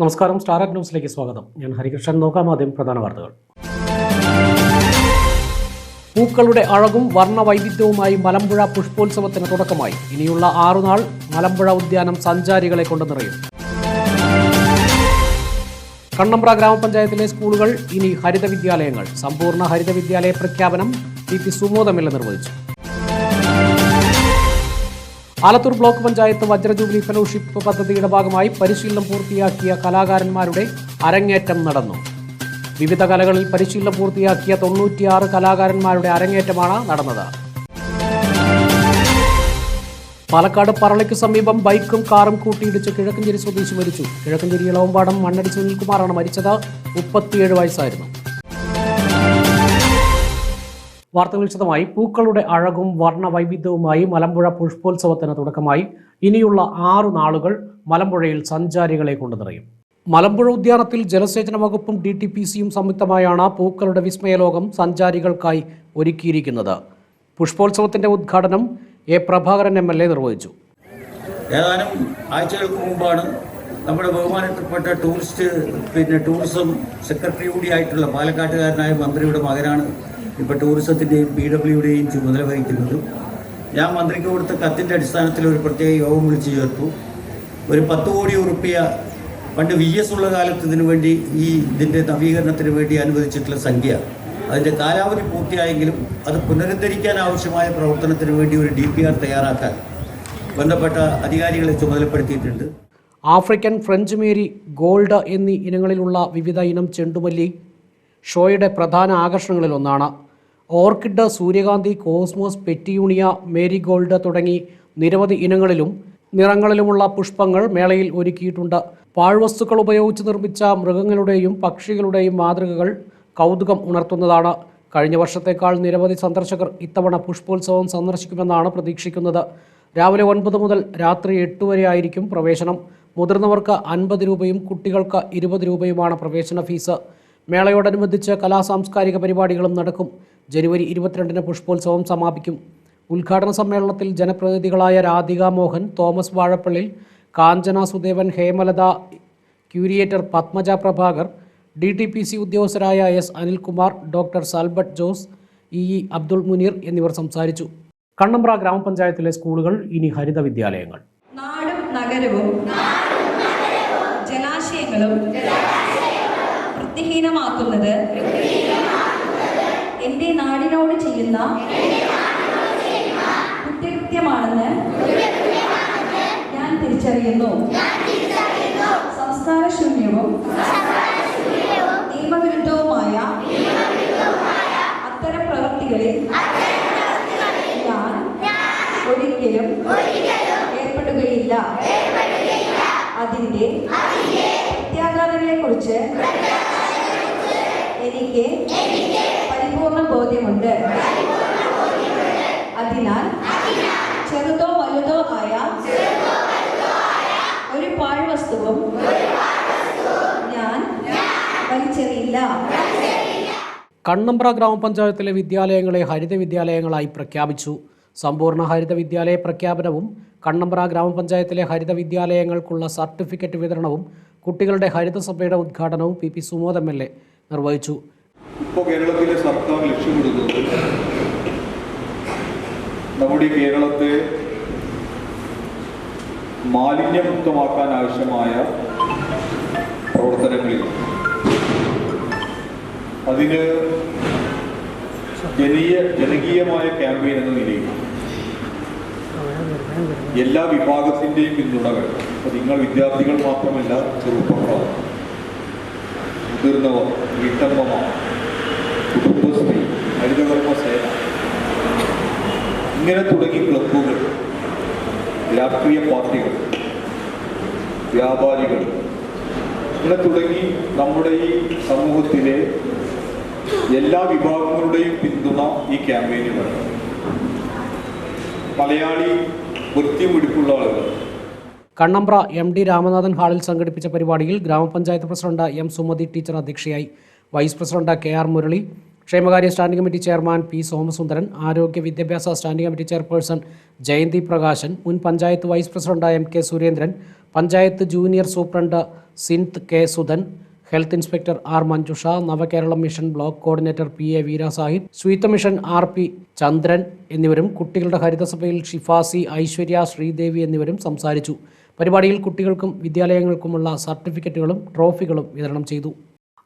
നമസ്കാരം. സ്റ്റാർ ന്യൂസിലേക്ക് സ്വാഗതം. ഞാൻ ഹരികൃഷ്ണൻ. നോക്കാം ആദ്യം പ്രധാന വാർത്തകൾ. പൂക്കളുടെ അഴകും വർണ്ണവൈവിധ്യവുമായി മലമ്പുഴ പുഷ്പോത്സവത്തിന് തുടക്കമായി. ഇനിയുള്ള 6 നാൾ മലമ്പുഴ ഉദ്യാനം സഞ്ചാരികളെ കൊണ്ട് നിറയും. കണ്ണമ്പ്ര ഗ്രാമപഞ്ചായത്തിലെ സ്കൂളുകൾ ഇനി ഹരിത വിദ്യാലയങ്ങൾ. സമ്പൂർണ്ണ ഹരിത വിദ്യാലയ പ്രഖ്യാപനം പി സുമോദ് MLA നിർവഹിച്ചു. ആലത്തൂർ ബ്ലോക്ക് പഞ്ചായത്ത് വജ്രജൂബിലി ഫെലോഷിപ്പ് പദ്ധതിയുടെ ഭാഗമായി പരിശീലനം പൂർത്തിയാക്കിയ കലാകാരന്മാരുടെ അരങ്ങേറ്റം നടന്നു. വിവിധ കലകളിൽ പരിശീലനം പൂർത്തിയാക്കിയ 96 കലാകാരന്മാരുടെ അരങ്ങേറ്റമാണ് നടന്നത്. പാലക്കാട് പറളിക്ക് സമീപം ബൈക്കും കാറും കൂട്ടിയിടിച്ച് കിഴക്കഞ്ചേരി സ്വദേശി മരിച്ചു. കിഴക്കഞ്ചേരി ഇളവമ്പാടം മണ്ണടി സുനിൽകുമാറാണ് മരിച്ചത്. 37 വയസ്സായിരുന്നു. വാർത്തകൾ വിശദമായി. പൂക്കളുടെ അഴകും വർണ്ണവൈവിധ്യവുമായി മലമ്പുഴ പുഷ്പോത്സവത്തിന് തുടക്കമായി. ഇനിയുള്ള 6 നാളുകൾ മലമ്പുഴയിൽ സഞ്ചാരികളെ കൊണ്ട് നിറയും. മലമ്പുഴ ഉദ്യാനത്തിൽ ജലസേചന വകുപ്പും DTPCയും സംയുക്തമായാണ് പൂക്കളുടെ വിസ്മയലോകം സഞ്ചാരികൾക്കായി ഒരുക്കിയിരിക്കുന്നത്. പുഷ്പോത്സവത്തിന്റെ ഉദ്ഘാടനം പ്രഭാകരൻ MLA നിർവഹിച്ചു. ഏതാനും ആഴ്ചകൾക്ക് മുമ്പാണ് നമ്മുടെ ബഹുമാനപ്പെട്ട ടൂറിസം സെക്രട്ടറി കൂടിയായിട്ടുള്ള പാലക്കാട്ടുകാരനായ മന്ത്രിയുടെ മകനാണ് ഇപ്പോൾ ടൂറിസത്തിൻ്റെയും PWയുടെയും ചുമതല വഹിക്കുന്നത്. ഞാൻ മന്ത്രിക്ക് കൊടുത്ത കത്തിൻ്റെ അടിസ്ഥാനത്തിൽ ഒരു പ്രത്യേക യോഗം വിളിച്ചു ചേർത്തു. ഒരു 10 കോടി ഉറുപ്പിക പണ്ട് VS ഉള്ള കാലത്ത് ഇതിൻ്റെ നവീകരണത്തിന് വേണ്ടി അനുവദിച്ചിട്ടുള്ള സംഖ്യ അതിൻ്റെ കാലാവധി പൂർത്തിയായെങ്കിലും അത് പുനരുദ്ധരിക്കാൻ ആവശ്യമായ പ്രവർത്തനത്തിന് വേണ്ടി ഒരു DPR തയ്യാറാക്കാൻ ബന്ധപ്പെട്ട അധികാരികളെ ചുമതലപ്പെടുത്തിയിട്ടുണ്ട്. ആഫ്രിക്കൻ ഫ്രഞ്ച് മേരി, ഗോൾഡ് എന്നീ ഇനങ്ങളിലുള്ള വിവിധ ഇനം ചെണ്ടുമല്ലി ഷോയുടെ പ്രധാന ആകർഷണങ്ങളിലൊന്നാണ്. ഓർക്കിഡ്, സൂര്യകാന്തി, കോസ്മോസ്, പെറ്റിയൂണിയ, മേരിഗോൾഡ് തുടങ്ങി നിരവധി ഇനങ്ങളിലും നിറങ്ങളിലുമുള്ള പുഷ്പങ്ങൾ മേളയിൽ ഒരുക്കിയിട്ടുണ്ട്. പാഴ്വസ്തുക്കൾ ഉപയോഗിച്ച് നിർമ്മിച്ച മൃഗങ്ങളുടെയും പക്ഷികളുടെയും മാതൃകകൾ കൗതുകം ഉണർത്തുന്നതാണ്. കഴിഞ്ഞ വർഷത്തേക്കാൾ നിരവധി സന്ദർശകർ ഇത്തവണ പുഷ്പോത്സവം സന്ദർശിക്കുമെന്നാണ് പ്രതീക്ഷിക്കുന്നത്. രാവിലെ 9 മുതൽ രാത്രി 8 വരെ ആയിരിക്കും പ്രവേശനം. മുതിർന്നവർക്ക് 50 രൂപയും കുട്ടികൾക്ക് 20 രൂപയുമാണ് പ്രവേശന ഫീസ്. മേളയോടനുബന്ധിച്ച് സാംസ്കാരിക പരിപാടികളും നടക്കും. ജനുവരി 22-ന് പുഷ്പോത്സവം സമാപിക്കും. ഉദ്ഘാടന സമ്മേളനത്തിൽ ജനപ്രതിനിധികളായ Radhika Mohan, Thomas Vazhappallil, Kanchana Sudevan, Hemalatha, curator Padmaja Prabhakar, DTPC ഉദ്യോഗസ്ഥരായ S Anilkumar, doctor Salbert Jose, EE Abdul Muneer എന്നിവർ സംസാരിച്ചു. കണ്ണമ്പ്ര ഗ്രാമപഞ്ചായത്തിലെ സ്കൂളുകൾ ഇനി ഹരിത വിദ്യാലയങ്ങൾ. നാടും നഗരവും ജലാശയങ്ങളും വൃത്തിഹീനമാക്കുന്നത് എൻ്റെ നാടിനോട് ചെയ്യുന്ന കുറ്റകൃത്യമാണെന്ന് ഞാൻ തിരിച്ചറിയുന്നു. സംസ്കാരശൂന്യവും നിയമവിരുദ്ധവുമായ അത്തരം പ്രവൃത്തികളിൽ ഞാൻ ഒരിക്കലും ഏർപ്പെടുകയില്ല. അതിൻ്റെ പ്രത്യാഘാതങ്ങളെക്കുറിച്ച് എനിക്ക് പരിപൂർണ ബോധ്യമുണ്ട്. അതിനാൽ ചെറുതോ വലുതോ ആയ ഒരു പാഴ്വസ്തുവും ഞാൻ വലിച്ചെറിയില്ല. കണ്ണമ്പ്ര ഗ്രാമപഞ്ചായത്തിലെ വിദ്യാലയങ്ങളെ ഹരിത വിദ്യാലയങ്ങളായി പ്രഖ്യാപിച്ചു. സമ്പൂർണ്ണ ഹരിത വിദ്യാലയ പ്രഖ്യാപനവും കണ്ണമ്പ്ര ഗ്രാമപഞ്ചായത്തിലെ ഹരിത വിദ്യാലയങ്ങൾക്കുള്ള സർട്ടിഫിക്കറ്റ് വിതരണവും കുട്ടികളുടെ ഹരിതസഭയുടെ ഉദ്ഘാടനവും പി സുമോദ് MLA നിർവഹിച്ചു. ഇപ്പോൾ കേരളത്തിലെ സർക്കാർ ലക്ഷ്യമിടുന്നത് നമ്മുടെ കേരളത്തെ മാലിന്യമുക്തമാക്കാൻ ആവശ്യമായ പ്രവർത്തനങ്ങളിൽ അതിന് ജനകീയമായ ക്യാമ്പയിൻ എന്ന നിലയിൽ എല്ലാ വിഭാഗത്തിൻ്റെയും പിന്തുണകൾ, നിങ്ങൾ വിദ്യാർത്ഥികൾ മാത്രമല്ല, ചെറുപ്പക്കാർ, മുതിർന്നവർ, വീട്ടമ്മമാർ, കുടുംബശ്രീ, ഹരിതകർമ്മ സേന, ഇങ്ങനെ തുടങ്ങി ക്ലബ്ബുകൾ, രാഷ്ട്രീയ പാർട്ടികൾ, വ്യാപാരികൾ, ഇങ്ങനെ തുടങ്ങി നമ്മുടെ ഈ സമൂഹത്തിലെ എല്ലാ വിഭാഗങ്ങളുടെയും പിന്തുണ ഈ ക്യാമ്പയിനിൽ വേണം. മലയാളി വൃത്തിയും വെടിപ്പുള്ള ആളുകൾ. കണ്ണമ്പ്ര MD രാമനാഥൻ ഹാളിൽ സംഘടിപ്പിച്ച പരിപാടിയിൽ ഗ്രാമപഞ്ചായത്ത് പ്രസിഡന്റ് M സുമതി ടീച്ചർ അധ്യക്ഷയായി. വൈസ് പ്രസിഡന്റ് KR മുരളി, ക്ഷേമകാര്യ standing committee chairman P Somasundaran, ആരോഗ്യ വിദ്യാഭ്യാസ standing committee chairperson Jayanthi Prakashan, മുൻ panchayat vice president MK Surendran, panchayat junior superintendent സിൻത്ത് K Sudhan, health inspector R Manjusha, Navakeralam mission block coordinator PA Veera Sahib, സ്വീത്ത മിഷൻ RP ചന്ദ്രൻ എന്നിവരും കുട്ടികളുടെ ഹരിതസഭയിൽ ഷിഫാസി, ഐശ്വര്യ, ശ്രീദേവി എന്നിവരും സംസാരിച്ചു. പരിപാടിയിൽ കുട്ടികൾക്കും വിദ്യാലയങ്ങൾക്കുമുള്ള സർട്ടിഫിക്കറ്റുകളും ട്രോഫികളും വിതരണം ചെയ്തു.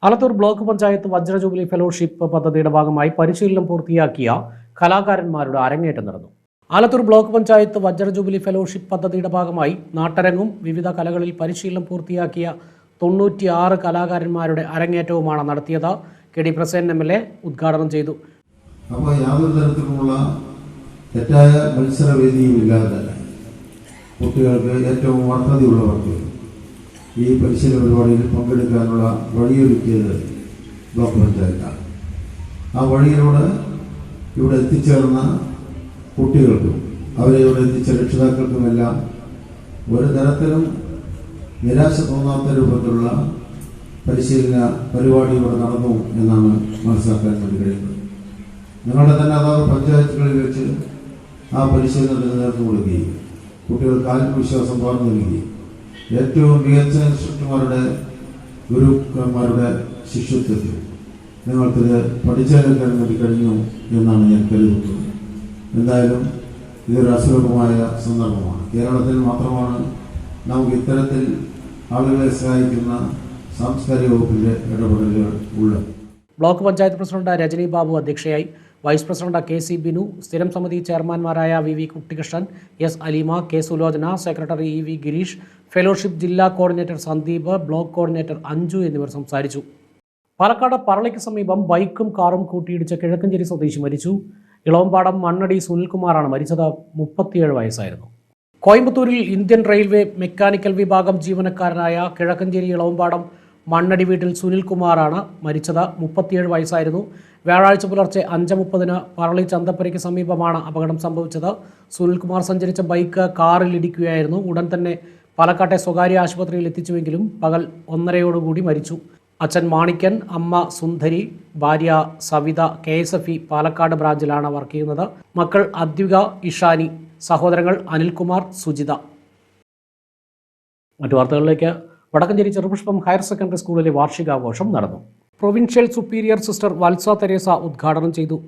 ആലത്തൂർ ബ്ലോക്ക് പഞ്ചായത്ത് വജ്ര ജൂബിലി ഫെലോഷിപ്പ് പദ്ധതിയുടെ ഭാഗമായി പരിശീലനം പൂർത്തിയാക്കിയ കലാകാരന്മാരുടെ അരങ്ങേറ്റം നടന്നു. ആലത്തൂർ ബ്ലോക്ക് പഞ്ചായത്ത് വജ്ര ജൂബിലി ഫെലോഷിപ്പ് പദ്ധതിയുടെ ഭാഗമായി നാട്ടരങ്ങും വിവിധ കലകളിൽ പരിശീലനം പൂർത്തിയാക്കിയ 96 കലാകാരന്മാരുടെ അരങ്ങേറ്റവുമാണ് നടത്തിയത്. KD പ്രസേൻ MLA ഉദ്ഘാടനം ചെയ്തു. അപ്പോൾ യാതൊരു തരത്തിലുമുള്ള തെറ്റായ മത്സരവേദിയും ഇല്ലാതെ തന്നെ കുട്ടികൾക്ക് ഏറ്റവും അർഹതയുള്ളവർക്ക് ഈ പരിശീലന പരിപാടിയിൽ പങ്കെടുക്കാനുള്ള വഴിയൊരുക്കിയത് ബ്ലോക്ക് പഞ്ചായത്താണ്. ആ വഴിയിലൂടെ ഇവിടെ എത്തിച്ചേർന്ന കുട്ടികൾക്കും അവരെ ഇവിടെ എത്തിച്ച രക്ഷിതാക്കൾക്കുമെല്ലാം ഒരു തരത്തിലും നിരാശ തോന്നാത്ത രൂപത്തിലുള്ള പരിശീലന പരിപാടി ഇവിടെ നടന്നു എന്നാണ് മനസ്സിലാക്കാൻ വേണ്ടി കഴിയുന്നത്. നിങ്ങളുടെ തന്നെ അതാത് പഞ്ചായത്തുകളിൽ വെച്ച് ആ പരിശീലനത്തിന് നേതൃത്വം കൊടുക്കുകയും കുട്ടികൾക്ക് ആത്മവിശ്വാസം പകർന്നു നൽകുകയും ഏറ്റവും മികച്ച ഇൻസ്ട്രക്ടർമാരുടെ ഗുരുക്കന്മാരുടെ ശിഷ്യത്വത്തിൽ നിങ്ങൾക്കിത് പഠിച്ചെടുക്കാൻ വേണ്ടി കഴിഞ്ഞു എന്നാണ് ഞാൻ കരുതുന്നത്. എന്തായാലും ഇതൊരു അസുലഭമായ സന്ദർഭമാണ്. കേരളത്തിൽ മാത്രമാണ് നമുക്ക് ഇത്തരത്തിൽ ആളുകളെ സഹായിക്കുന്ന സാംസ്കാരിക വകുപ്പിൻ്റെ ഇടപെടലുകൾ ഉള്ളത്. ബ്ലോക്ക് പഞ്ചായത്ത് പ്രസിഡന്റ് രജനി ബാബു അധ്യക്ഷയായി. വൈസ് പ്രസിഡന്റ് KC ബിനു, സ്ഥിരം സമിതി ചെയർമാൻമാരായ VV Kuttikrishnan, S Aleema, K Sulochana, secretary EV Gireesh, fellowship ജില്ലാ coordinator Sandeep, block coordinator Anju എന്നിവർ സംസാരിച്ചു. പാലക്കാട് പറളിക്ക് സമീപം ബൈക്കും കാറും കൂട്ടിയിടിച്ച് കിഴക്കഞ്ചേരി സ്വദേശി മരിച്ചു. ഇളവമ്പാടം മണ്ണടി സുനിൽകുമാറാണ് മരിച്ചത്. 37 വയസ്സായിരുന്നു. കോയമ്പത്തൂരിൽ ഇന്ത്യൻ റെയിൽവേ മെക്കാനിക്കൽ വിഭാഗം ജീവനക്കാരനായ കിഴക്കഞ്ചേരി ഇളവമ്പാടം മണ്ണടി വീട്ടിൽ സുനിൽകുമാറാണ് മരിച്ചത്. 37 വയസ്സായിരുന്നു. വ്യാഴാഴ്ച പുലർച്ചെ 5:30 പറളി ചന്തപ്പരയ്ക്ക് സമീപമാണ് അപകടം സംഭവിച്ചത്. സുനിൽകുമാർ സഞ്ചരിച്ച ബൈക്ക് കാറിൽ ഇടിക്കുകയായിരുന്നു. ഉടൻ തന്നെ പാലക്കാട്ടെ സ്വകാര്യ ആശുപത്രിയിൽ എത്തിച്ചുവെങ്കിലും പകൽ 1:30 മരിച്ചു. അച്ഛൻ മാണിക്കൻ, അമ്മ സുന്ദരി, ഭാര്യ സവിത KSFE പാലക്കാട് ബ്രാഞ്ചിലാണ് വർക്ക് ചെയ്യുന്നത്. മക്കൾ അദ്വിക, ഇഷാനി, സഹോദരങ്ങൾ അനിൽകുമാർ, സുജിത. മറ്റു വാർത്തകളിലേക്ക്. വടക്കഞ്ചേരി ചെറുപുഷ്പം ഹയർ സെക്കൻഡറി സ്കൂളിലെ വാർഷികാഘോഷം നടന്നു. Provincial superior sister Valsa Teresa ഉദ്ഘാടനം ചെയ്തു.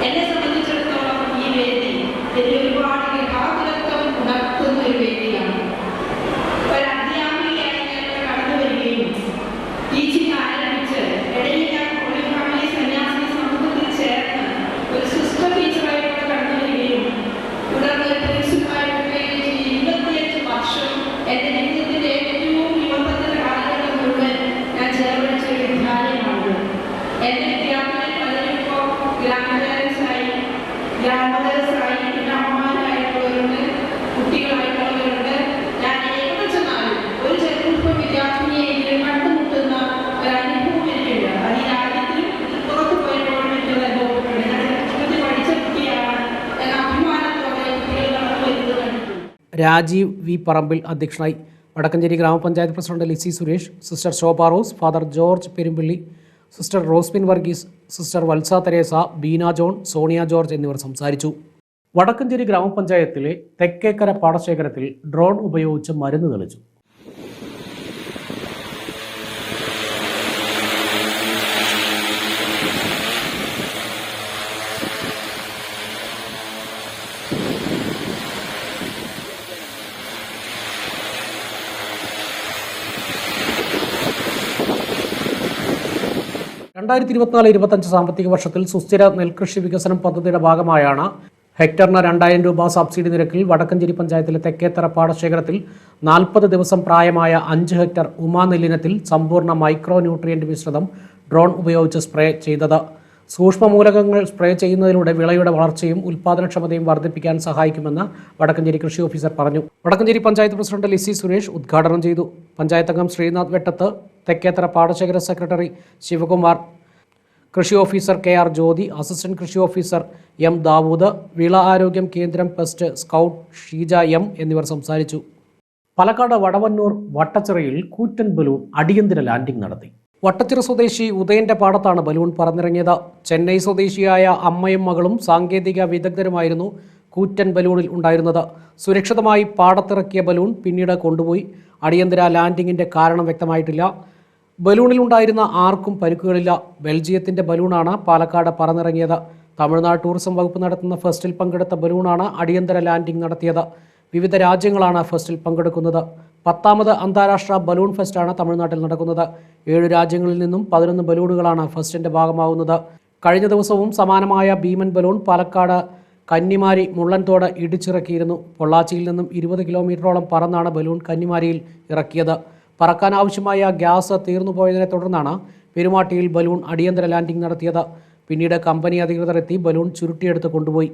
എന്നെ സംബന്ധിച്ചിടത്തോളം ഈ വേദി ഒരുപാട് യഥാർത്ഥം ഉണർത്തുന്ന ഒരു വേദിയാണ്. ഒരു അധ്യാപികയായി ഞാൻ കടന്നു വരികയും ടീച്ചിങ് ആരംഭിച്ച് ഇടയിൽ ഞാൻ ഹോളി ഫാമിലി സന്യാസി സമൂഹത്തിൽ ചേർന്ന് ഒരു സിസ്റ്റർ ടീച്ചറായിട്ട് കടന്നു വരികയും തുടർന്ന് പ്രിൻസിപ്പലായിട്ട് 25 വർഷം എൻ്റെ ജീവിതത്തിൻ്റെ ഏറ്റവും യുവത്വത്തിൻ്റെ കാലഘട്ടം മുഴുവൻ ഞാൻ ചെലവഴിച്ച ഒരു വിദ്യാലയമാണ്. എൻ്റെ വിദ്യാർത്ഥികൾ പലരും ഇപ്പോൾ ഗ്രാൻഡ്മദേഴ്സായി പിന്നെ അമ്മമാരായിട്ടുള്ളവരുണ്ട്, കുട്ടികളായിട്ടുള്ളവരുണ്ട്. ഞാൻ എവിടെ ചെന്നാലും ഒരു ചെറുപ്പം വിദ്യാർത്ഥിനിയെങ്കിലും കണ്ടുമുട്ടുന്ന ഒരു അനുഭവം എനിക്കുണ്ട്. അത് ഈ രാജ്യത്തിലും പുറത്തു പോയപ്പോഴും എനിക്കൊരു അനുഭവപ്പെട്ടുണ്ട്. ഞാൻ ചെറുപ്പത്തിൽ പഠിച്ച കുട്ടിയാണ് എന്ന അഭിമാനത്തോടെ കുട്ടികൾ കടന്നു വരുന്നത് കണ്ടിട്ടുണ്ട്. രാജീവ് V പറമ്പിൽ അധ്യക്ഷനായി. വടക്കഞ്ചേരി ഗ്രാമപഞ്ചായത്ത് president Lissy Suresh, sister Shobha Rose, father George Perumpilly, sister Rosmin Varghese, sister Valsa Teresa, Beena John, Sonia George എന്നിവർ സംസാരിച്ചു. വടക്കഞ്ചേരി ഗ്രാമപഞ്ചായത്തിലെ തെക്കേക്കര പാടശേഖരത്തിൽ ഡ്രോൺ ഉപയോഗിച്ച് മരുന്ന് തെളിച്ചു. 2024-25 സാമ്പത്തിക വർഷത്തിൽ സുസ്ഥിര നെൽകൃഷി വികസനം പദ്ധതിയുടെ ഭാഗമായാണ് ഹെക്ടറിന് 2000 രൂപ സബ്സിഡി നിരക്കിൽ വടക്കഞ്ചേരി പഞ്ചായത്തിലെ തെക്കേത്തറ പാടശേഖരത്തിൽ 40 ദിവസം പ്രായമായ 5 ഹെക്ടർ ഉമാ നെല്ലിനത്തിൽ സമ്പൂർണ്ണ മൈക്രോ ന്യൂട്രിയന്റ് മിശ്രിതം ഡ്രോൺ ഉപയോഗിച്ച് സ്പ്രേ ചെയ്തത്. സൂക്ഷ്മമൂലകങ്ങൾ സ്പ്രേ ചെയ്യുന്നതിലൂടെ വിളയുടെ വളർച്ചയും ഉൽപ്പാദനക്ഷമതയും വർദ്ധിപ്പിക്കാൻ സഹായിക്കുമെന്ന് വടക്കഞ്ചേരി കൃഷി ഓഫീസർ പറഞ്ഞു. വടക്കഞ്ചേരി പഞ്ചായത്ത് പ്രസിഡന്റ് ലിസി സുരേഷ് ഉദ്ഘാടനം ചെയ്തു. പഞ്ചായത്ത് അംഗം ശ്രീനാഥ് വെട്ടത്ത്, തെക്കേത്തറ പാടശേഖര സെക്രട്ടറി ശിവകുമാർ, കൃഷി ഓഫീസർ KR ജ്യോതി, അസിസ്റ്റന്റ് കൃഷി ഓഫീസർ M ദാവൂദ്, വിള ആരോഗ്യം കേന്ദ്രം പെസ്റ്റ് സ്കൗട്ട് ഷീജ M എന്നിവർ സംസാരിച്ചു. പാലക്കാട് വടവന്നൂർ വട്ടച്ചിറയിൽ കൂറ്റൻ ബലൂൺ അടിയന്തര ലാൻഡിംഗ് നടത്തി. വട്ടച്ചിറ സ്വദേശി ഉദയന്റെ പാടത്താണ് ബലൂൺ പറന്നിറങ്ങിയത്. ചെന്നൈ സ്വദേശിയായ അമ്മയും മകളും സാങ്കേതിക വിദഗ്ധരുമായിരുന്നു കൂറ്റൻ ബലൂണിൽ ഉണ്ടായിരുന്നത്. സുരക്ഷിതമായി പാടത്തിറക്കിയ ബലൂൺ പിന്നീട് കൊണ്ടുപോയി. അടിയന്തര ലാൻഡിങ്ങിന്റെ കാരണം വ്യക്തമായിട്ടില്ല. ബലൂണിലുണ്ടായിരുന്ന ആർക്കും പരിക്കുകളില്ല. ബെൽജിയത്തിന്റെ ബലൂണാണ് പാലക്കാട് പറന്നിറങ്ങിയത്. തമിഴ്നാട് ടൂറിസം വകുപ്പ് നടത്തുന്ന ഫെസ്റ്റിൽ പങ്കെടുത്ത ബലൂണാണ് അടിയന്തര ലാൻഡിംഗ് നടത്തിയത്. വിവിധ രാജ്യങ്ങളാണ് ഫെസ്റ്റിൽ പങ്കെടുക്കുന്നത്. 10ാമത് അന്താരാഷ്ട്ര ബലൂൺ ഫെസ്റ്റാണ് തമിഴ്നാട്ടിൽ നടക്കുന്നത്. 7 രാജ്യങ്ങളിൽ നിന്നും 11 ബലൂണുകളാണ് ഫെസ്റ്റിന്റെ ഭാഗമാവുന്നത്. കഴിഞ്ഞ ദിവസവും സമാനമായ ഭീമൻ ബലൂൺ പാലക്കാട് കന്നിമാരി മുള്ളൻതോട് ഇടിച്ചിറക്കിയിരുന്നു. പൊള്ളാച്ചിയിൽ നിന്നും 20 കിലോമീറ്ററോളം പറന്നാണ് ബലൂൺ കന്നിമാരിയിൽ ഇറക്കിയത്. പറക്കാൻ ആവശ്യമായ ഗ്യാസ് തീർന്നുപോയതിനെ തുടർന്നാണ് പെരുമാട്ടിയിൽ ബലൂൺ അടിയന്തര ലാൻഡിംഗ് നടത്തിയത്. പിന്നീട് കമ്പനി അധികൃതർ എത്തി ബലൂൺ ചുരുട്ടിയെടുത്ത് കൊണ്ടുപോയി.